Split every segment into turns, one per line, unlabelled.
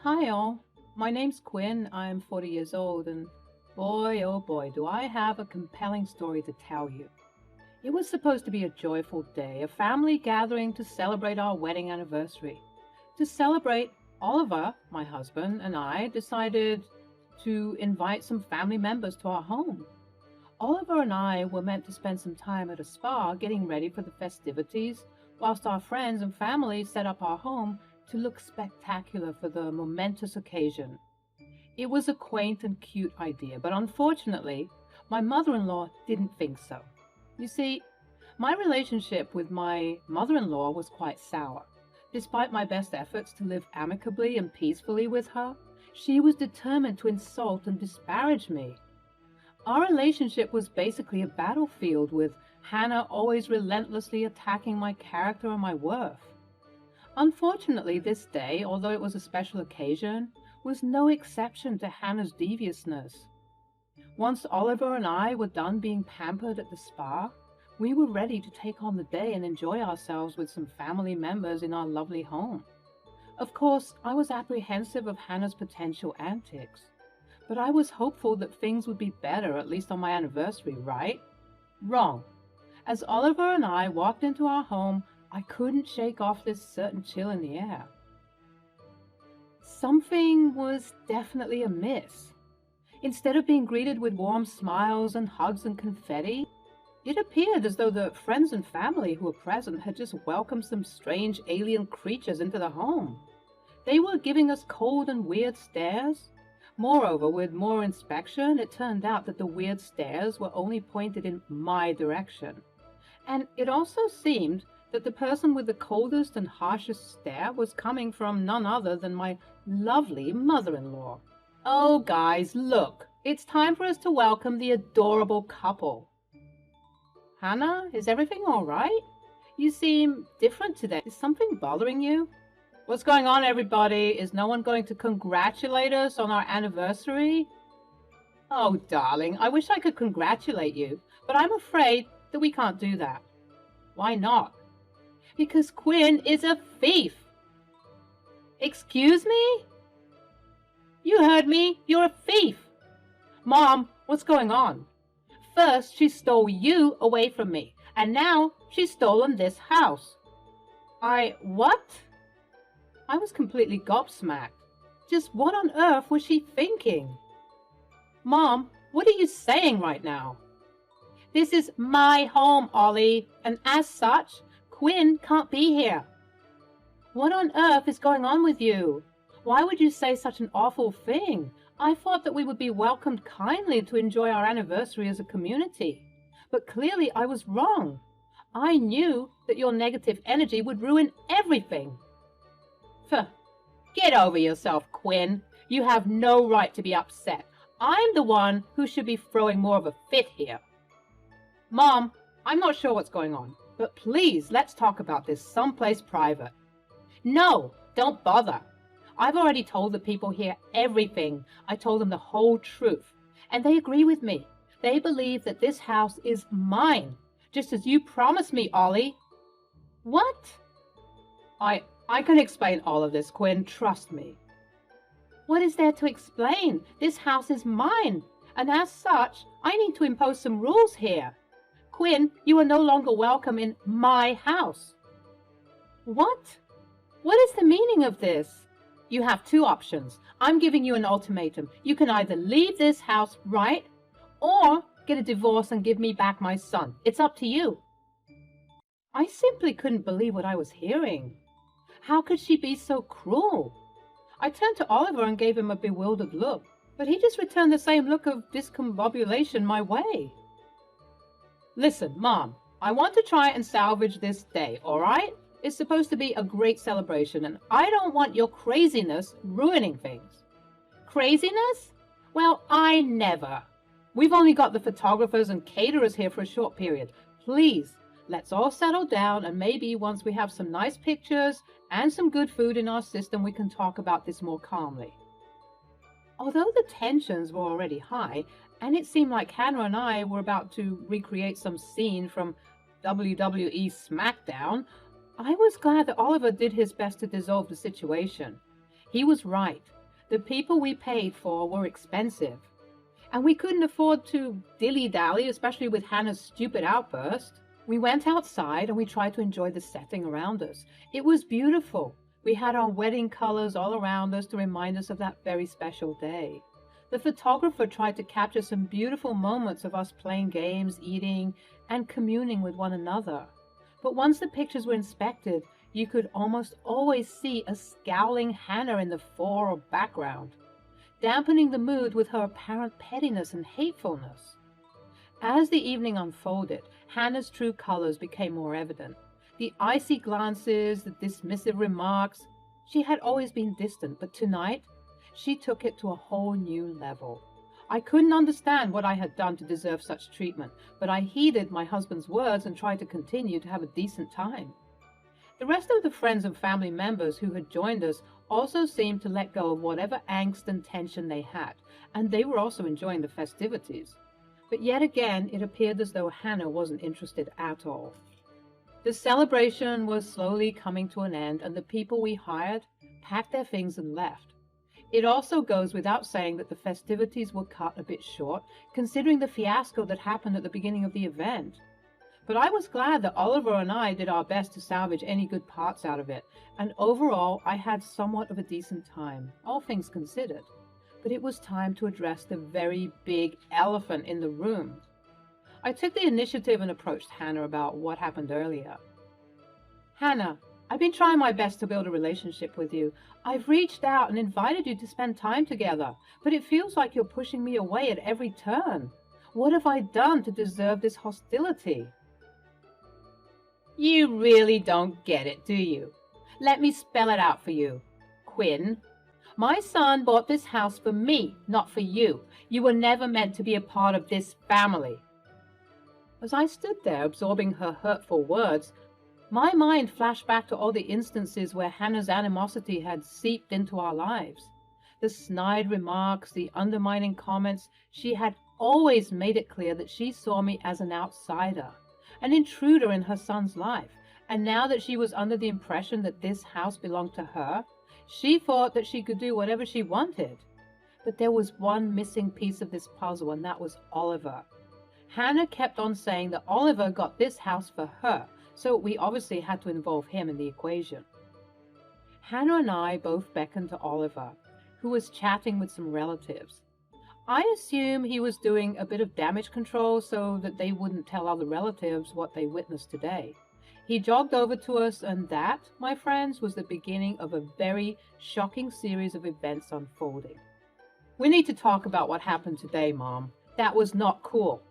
Hi all, my name's Quinn. I'm 40 years old, and boy, oh boy, do I have a compelling story to tell you. It was supposed to be a joyful day, a family gathering to celebrate our wedding anniversary. To celebrate, Oliver, my husband, and I decided to invite some family members to our home. Oliver and I were meant to spend some time at a spa getting ready for the festivities, whilst our friends and family set up our home to look spectacular for the momentous occasion. It was a quaint and cute idea, but unfortunately, my mother in law didn't think so. You see, my relationship with my mother in law was quite sour. Despite my best efforts to live amicably and peacefully with her, she was determined to insult and disparage me. Our relationship was basically a battlefield, with Hannah always relentlessly attacking my character and my worth. Unfortunately, this day, although it was a special occasion, was no exception to Hannah's deviousness. Once Oliver and I were done being pampered at the spa, we were ready to take on the day and enjoy ourselves with some family members in our lovely home. Of course, I was apprehensive of Hannah's potential antics, but I was hopeful that things would be better, at least on my anniversary, right? Wrong. As Oliver and I walked into our home, I couldn't shake off this certain chill in the air. Something was definitely amiss. Instead of being greeted with warm smiles and hugs and confetti, it appeared as though the friends and family who were present had just welcomed some strange alien creatures into the home. They were giving us cold and weird stares. Moreover, with more inspection, it turned out that the weird stares were only pointed in my direction. And it also seemed that the person with the coldest and harshest stare was coming from none other than my lovely mother-in-law. Oh, guys, look, it's time for us to welcome the adorable couple. Hannah, is everything all right? You seem different today. Is something bothering you? What's going on, everybody? Is no one going to congratulate us on our anniversary? Oh, darling, I wish I could congratulate you, but I'm afraid that we can't do that. Why not? Because Quinn is a thief. Excuse me? You heard me. You're a thief. Mom, what's going on? First, she stole you away from me, and now she's stolen this house. What? I was completely gobsmacked. Just what on earth was she thinking? Mom, what are you saying right now? This is my home, Ollie, and as such, Quinn can't be here. What on earth is going on with you? Why would you say such an awful thing? I thought that we would be welcomed kindly to enjoy our anniversary as a community. But clearly I was wrong. I knew that your negative energy would ruin everything. Get over yourself, Quinn. You have no right to be upset. I'm the one who should be throwing more of a fit here. Mom, I'm not sure what's going on, but please let's talk about this someplace private. No, don't bother. I've already told the people here everything. I told them the whole truth, and they agree with me. They believe that this house is mine, just as you promised me, Ollie. What? I can explain all of this, Quinn, trust me. What is there to explain? This house is mine, and as such, I need to impose some rules here. Quinn, you are no longer welcome in my house. What? What is the meaning of this? You have two options. I'm giving you an ultimatum. You can either leave this house right, or get a divorce and give me back my son. It's up to you. I simply couldn't believe what I was hearing. How could she be so cruel? I turned to Oliver and gave him a bewildered look, but he just returned the same look of discombobulation my way. Listen, Mom, I want to try and salvage this day, all right? It's supposed to be a great celebration, and I don't want your craziness ruining things. Craziness? Well, I never. We've only got the photographers and caterers here for a short period. Please, let's all settle down, and maybe once we have some nice pictures and some good food in our system, we can talk about this more calmly. Although the tensions were already high, and it seemed like Hannah and I were about to recreate some scene from WWE SmackDown, I was glad that Oliver did his best to dissolve the situation. He was right. The people we paid for were expensive. And we couldn't afford to dilly-dally, especially with Hannah's stupid outburst. We went outside and we tried to enjoy the setting around us. It was beautiful. We had our wedding colors all around us to remind us of that very special day. The photographer tried to capture some beautiful moments of us playing games, eating, and communing with one another. But once the pictures were inspected, you could almost always see a scowling Hannah in the fore or background, dampening the mood with her apparent pettiness and hatefulness. As the evening unfolded, Hannah's true colors became more evident. The icy glances, the dismissive remarks. She had always been distant, but tonight she took it to a whole new level. I couldn't understand what I had done to deserve such treatment, but I heeded my husband's words and tried to continue to have a decent time. The rest of the friends and family members who had joined us also seemed to let go of whatever angst and tension they had, and they were also enjoying the festivities. But yet again, it appeared as though Hannah wasn't interested at all. The celebration was slowly coming to an end, and the people we hired packed their things and left. It also goes without saying that the festivities were cut a bit short, considering the fiasco that happened at the beginning of the event. But I was glad that Oliver and I did our best to salvage any good parts out of it, and overall I had somewhat of a decent time, all things considered. But it was time to address the very big elephant in the room. I took the initiative and approached Hannah about what happened earlier. Hannah, I've been trying my best to build a relationship with you. I've reached out and invited you to spend time together, but it feels like you're pushing me away at every turn. What have I done to deserve this hostility? You really don't get it, do you? Let me spell it out for you. Quinn, my son bought this house for me, not for you. You were never meant to be a part of this family. As I stood there absorbing her hurtful words, my mind flashed back to all the instances where Hannah's animosity had seeped into our lives. The snide remarks, the undermining comments. She had always made it clear that she saw me as an outsider, an intruder in her son's life. And now that she was under the impression that this house belonged to her, she thought that she could do whatever she wanted. But there was one missing piece of this puzzle, and that was Oliver. Hannah kept on saying that Oliver got this house for her, so we obviously had to involve him in the equation. Hannah and I both beckoned to Oliver, who was chatting with some relatives. I assume he was doing a bit of damage control so that they wouldn't tell other relatives what they witnessed today. He jogged over to us, and that, my friends, was the beginning of a very shocking series of events unfolding. We need to talk about what happened today, Mom. That was not cool.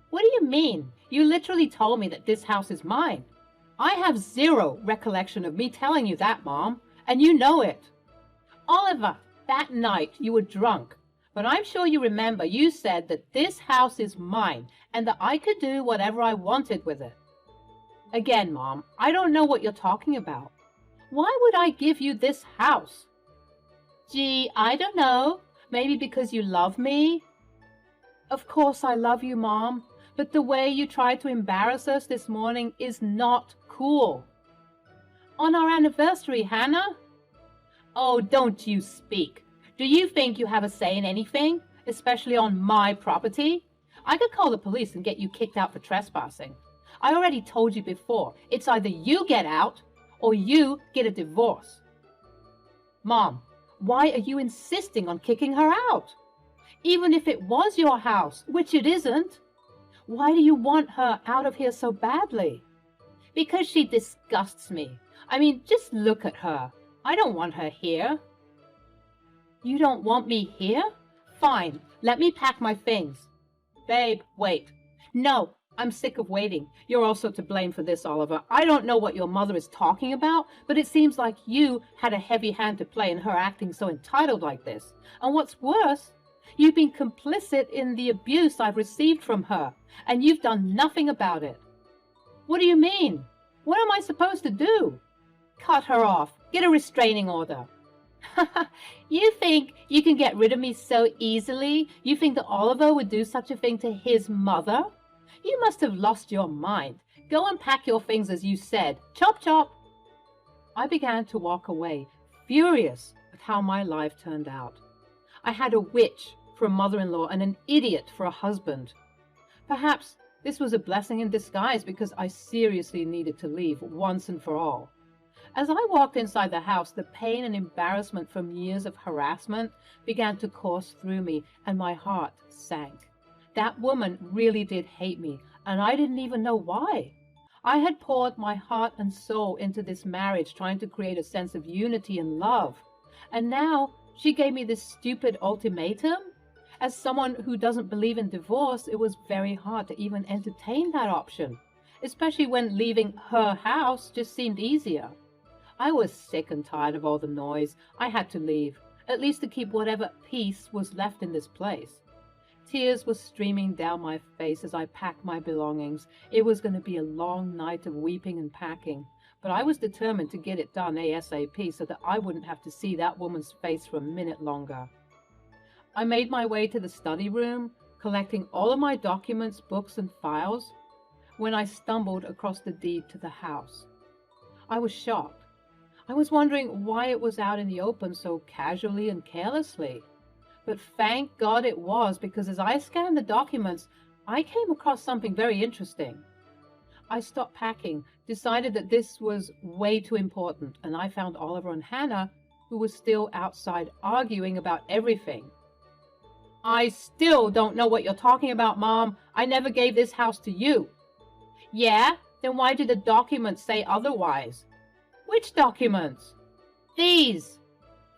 What do you mean? You literally told me that this house is mine. I have zero recollection of me telling you that, Mom, and you know it. Oliver, that night you were drunk, but I'm sure you remember you said that this house is mine and that I could do whatever I wanted with it. Again, Mom, I don't know what you're talking about. Why would I give you this house? Gee, I don't know. Maybe because you love me? Of course I love you, Mom. But the way you tried to embarrass us this morning is not cool. On our anniversary, Hannah? Oh, don't you speak. Do you think you have a say in anything, especially on my property? I could call the police and get you kicked out for trespassing. I already told you before, it's either you get out or you get a divorce. Mom, why are you insisting on kicking her out? Even if it was your house, which it isn't. Why do you want her out of here so badly? Because she disgusts me. I mean, just look at her. I don't want her here. You don't want me here? Fine, let me pack my things. Babe, wait. No, I'm sick of waiting. You're also to blame for this, Oliver. I don't know what your mother is talking about, but it seems like you had a heavy hand to play in her acting so entitled like this. And what's worse, you've been complicit in the abuse I've received from her, and you've done nothing about it. What do you mean? What am I supposed to do? Cut her off. Get a restraining order. You think you can get rid of me so easily? You think that Oliver would do such a thing to his mother? You must have lost your mind. Go and pack your things as you said. Chop, chop. I began to walk away, furious at how my life turned out. I had a witch for a mother-in-law and an idiot for a husband. Perhaps this was a blessing in disguise because I seriously needed to leave once and for all. As I walked inside the house, the pain and embarrassment from years of harassment began to course through me, and my heart sank. That woman really did hate me, and I didn't even know why. I had poured my heart and soul into this marriage, trying to create a sense of unity and love. And now she gave me this stupid ultimatum? As someone who doesn't believe in divorce, it was very hard to even entertain that option, especially when leaving her house just seemed easier. I was sick and tired of all the noise. I had to leave, at least to keep whatever peace was left in this place. Tears were streaming down my face as I packed my belongings. It was going to be a long night of weeping and packing, but I was determined to get it done ASAP so that I wouldn't have to see that woman's face for a minute longer. I made my way to the study room, collecting all of my documents, books, and files, when I stumbled across the deed to the house. I was shocked. I was wondering why it was out in the open so casually and carelessly. But thank God it was, because as I scanned the documents, I came across something very interesting. I stopped packing, decided that this was way too important, and I found Oliver and Hannah, who were still outside arguing about everything. I still don't know what you're talking about, Mom. I never gave this house to you. Yeah? Then why did the documents say otherwise? Which documents? These.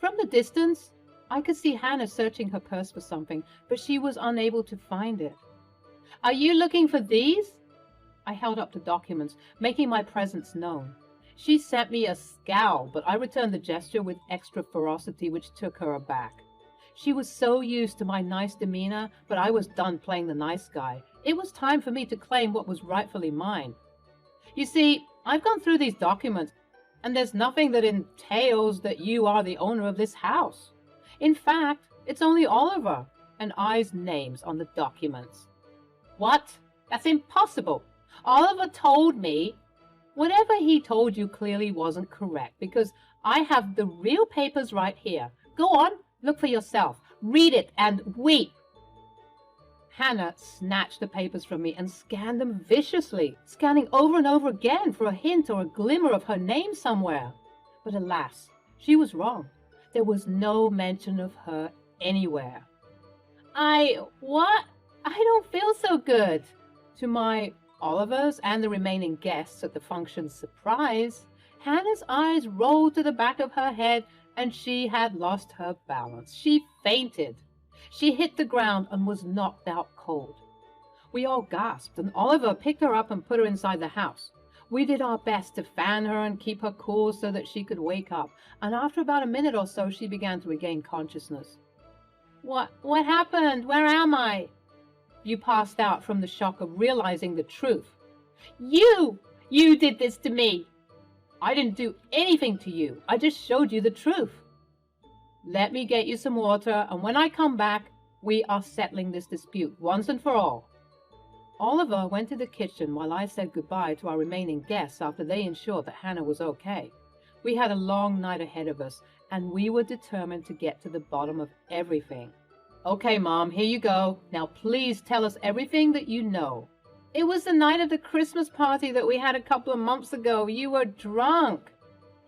From the distance, I could see Hannah searching her purse for something, but she was unable to find it. Are you looking for these? I held up the documents, making my presence known. She sent me a scowl, but I returned the gesture with extra ferocity, which took her aback. She was so used to my nice demeanor, but I was done playing the nice guy. It was time for me to claim what was rightfully mine. You see, I've gone through these documents, and there's nothing that entails that you are the owner of this house. In fact, it's only Oliver and I's names on the documents. What? That's impossible. Oliver told me. Whatever he told you clearly wasn't correct, because I have the real papers right here. Go on, look for yourself. Read it and weep. Hannah snatched the papers from me and scanned them viciously, scanning over and over again for a hint or a glimmer of her name somewhere. But alas, she was wrong. There was no mention of her anywhere. What? I don't feel so good. To my, Oliver's, and the remaining guests at the function's surprise, Hannah's eyes rolled to the back of her head, and she had lost her balance. She fainted. She hit the ground and was knocked out cold. We all gasped, and Oliver picked her up and put her inside the house. We did our best to fan her and keep her cool so that she could wake up, and after about a minute or so, she began to regain consciousness. What happened? Where am I? You passed out from the shock of realizing the truth. You did this to me. I didn't do anything to you. I just showed you the truth. Let me get you some water, and when I come back, we are settling this dispute once and for all. Oliver went to the kitchen while I said goodbye to our remaining guests after they ensured that Hannah was okay. We had a long night ahead of us, and we were determined to get to the bottom of everything. Okay, Mom, here you go. Now please tell us everything that you know. It was the night of the Christmas party that we had a couple of months ago. You were drunk.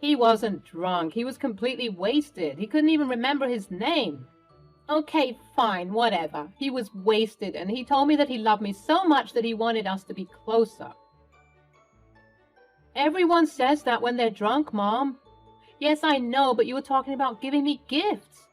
He wasn't drunk. He was completely wasted. He couldn't even remember his name. Okay, fine, whatever. He was wasted, and he told me that he loved me so much that he wanted us to be closer. Everyone says that when they're drunk, Mom. Yes, I know, but you were talking about giving me gifts.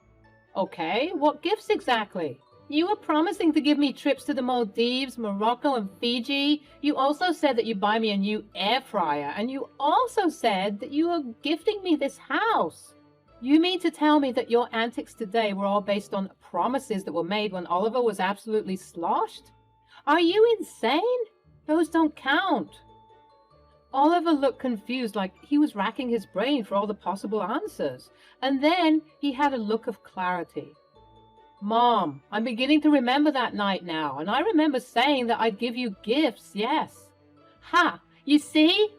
Okay, what gifts exactly? You were promising to give me trips to the Maldives, Morocco, and Fiji. You also said that you'd buy me a new air fryer, and you also said that you were gifting me this house. You mean to tell me that your antics today were all based on promises that were made when Oliver was absolutely sloshed? Are you insane? Those don't count. Oliver looked confused, like he was racking his brain for all the possible answers. And then he had a look of clarity. Mom, I'm beginning to remember that night now, and I remember saying that I'd give you gifts, yes. Ha! You see?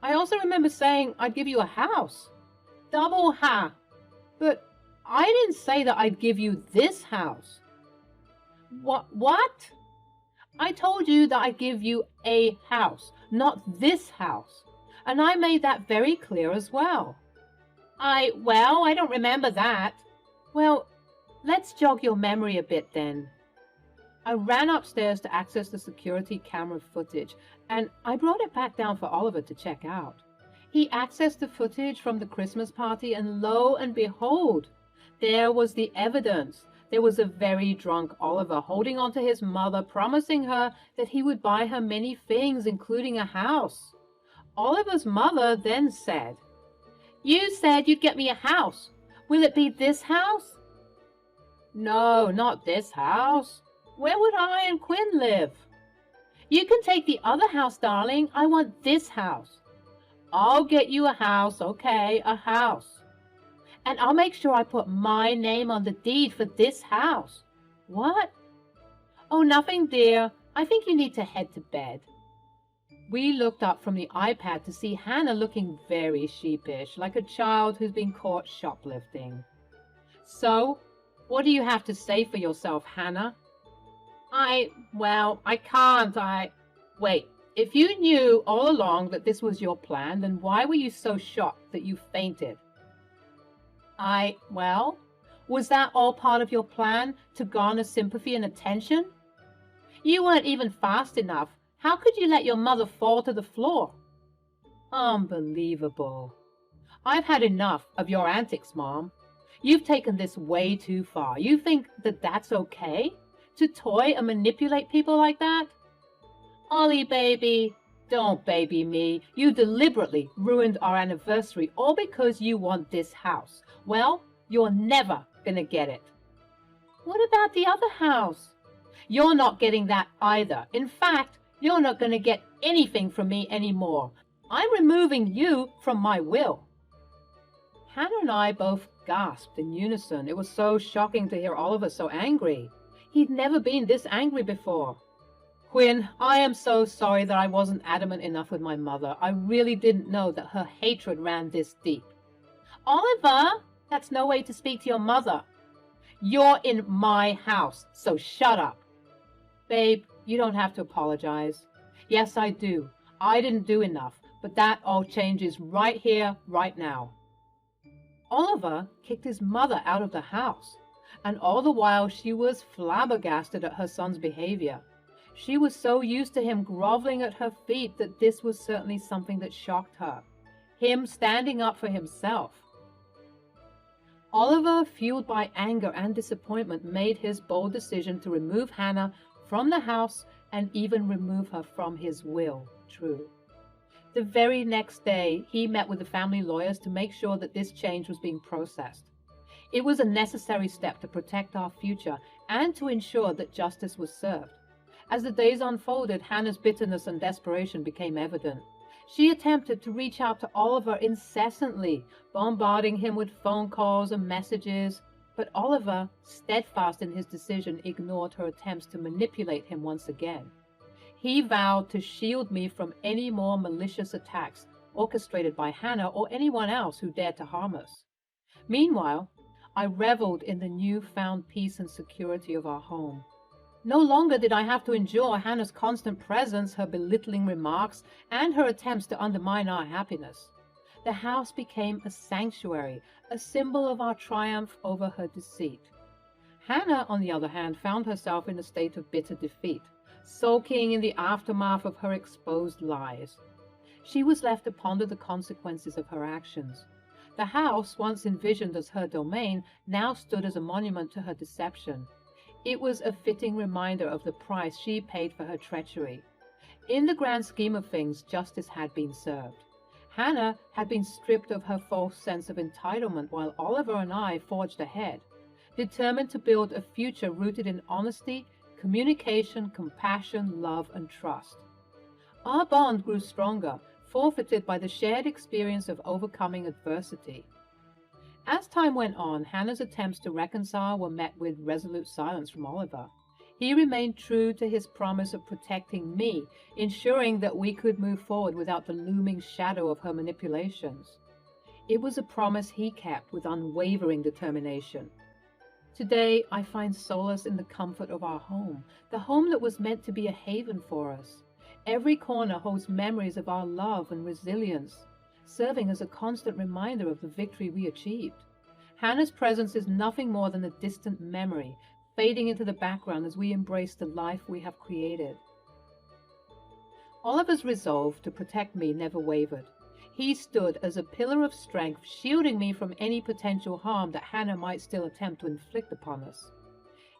I also remember saying I'd give you a house. Double ha! But I didn't say that I'd give you this house. What? I told you that I'd give you a house, not this house. And I made that very clear as well. Well, I don't remember that. Well, let's jog your memory a bit then. I ran upstairs to access the security camera footage, and I brought it back down for Oliver to check out. He accessed the footage from the Christmas party, and lo and behold, there was the evidence. There was a very drunk Oliver holding on to his mother, promising her that he would buy her many things, including a house. Oliver's mother then said, "You said you'd get me a house. Will it be this house?" "No, not this house. Where would I and Quinn live?" "You can take the other house, darling. I want this house." "I'll get you a house, okay, a house. And I'll make sure I put my name on the deed for this house." "What?" "Oh, nothing, dear. I think you need to head to bed." We looked up from the iPad to see Hannah looking very sheepish, like a child who's been caught shoplifting. "So, what do you have to say for yourself, Hannah?" Well, I can't, Wait, if you knew all along that this was your plan, then why were you so shocked that you fainted? Well, was that all part of your plan to garner sympathy and attention? You weren't even fast enough. How could you let your mother fall to the floor? Unbelievable. I've had enough of your antics, Mom. You've taken this way too far. You think that that's okay? To toy and manipulate people like that? Ollie, baby, don't baby me. You deliberately ruined our anniversary all because you want this house. Well, you're never gonna get it. What about the other house? You're not getting that either. In fact, you're not gonna get anything from me anymore. I'm removing you from my will. Hannah and I both gasped in unison. It was so shocking to hear Oliver so angry. He'd never been this angry before. "Quinn, I am so sorry that I wasn't adamant enough with my mother. I really didn't know that her hatred ran this deep." "Oliver, that's no way to speak to your mother." "You're in my house, so shut up." "Babe, you don't have to apologize." "Yes, I do. I didn't do enough, but that all changes right here, right now." Oliver kicked his mother out of the house, and all the while she was flabbergasted at her son's behavior. She was so used to him groveling at her feet that this was certainly something that shocked her. Him standing up for himself. Oliver, fueled by anger and disappointment, made his bold decision to remove Hannah from the house and even remove her from his will. True. The very next day, he met with the family lawyers to make sure that this change was being processed. It was a necessary step to protect our future and to ensure that justice was served. As the days unfolded, Hannah's bitterness and desperation became evident. She attempted to reach out to Oliver incessantly, bombarding him with phone calls and messages, but Oliver, steadfast in his decision, ignored her attempts to manipulate him once again. He vowed to shield me from any more malicious attacks orchestrated by Hannah or anyone else who dared to harm us. Meanwhile, I reveled in the newfound peace and security of our home. No longer did I have to endure Hannah's constant presence, her belittling remarks, and her attempts to undermine our happiness. The house became a sanctuary, a symbol of our triumph over her deceit. Hannah, on the other hand, found herself in a state of bitter defeat, sulking in the aftermath of her exposed lies. She was left to ponder the consequences of her actions. The house, once envisioned as her domain, now stood as a monument to her deception. It was a fitting reminder of the price she paid for her treachery. In the grand scheme of things, justice had been served. Hannah had been stripped of her false sense of entitlement, while Oliver and I forged ahead, determined to build a future rooted in honesty, communication, compassion, love, and trust. Our bond grew stronger, forfeited by the shared experience of overcoming adversity. As time went on, Hannah's attempts to reconcile were met with resolute silence from Oliver. He remained true to his promise of protecting me, ensuring that we could move forward without the looming shadow of her manipulations. It was a promise he kept with unwavering determination. Today, I find solace in the comfort of our home, the home that was meant to be a haven for us. Every corner holds memories of our love and resilience, serving as a constant reminder of the victory we achieved. Hannah's presence is nothing more than a distant memory, fading into the background as we embrace the life we have created. Oliver's resolve to protect me never wavered. He stood as a pillar of strength, shielding me from any potential harm that Hannah might still attempt to inflict upon us.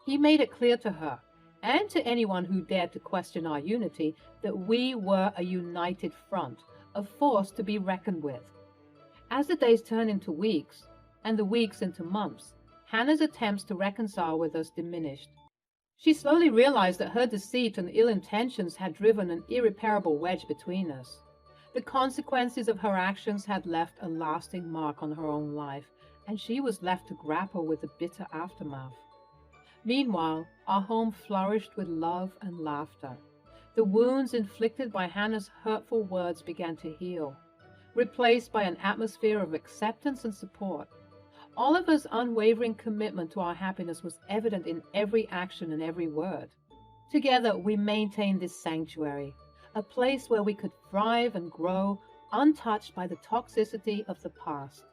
He made it clear to her, and to anyone who dared to question our unity, that we were a united front, a force to be reckoned with. As the days turned into weeks, and the weeks into months, Hannah's attempts to reconcile with us diminished. She slowly realized that her deceit and ill intentions had driven an irreparable wedge between us. The consequences of her actions had left a lasting mark on her own life, and she was left to grapple with the bitter aftermath. Meanwhile, our home flourished with love and laughter. The wounds inflicted by Hannah's hurtful words began to heal, replaced by an atmosphere of acceptance and support. Oliver's unwavering commitment to our happiness was evident in every action and every word. Together, we maintained this sanctuary, a place where we could thrive and grow, untouched by the toxicity of the past.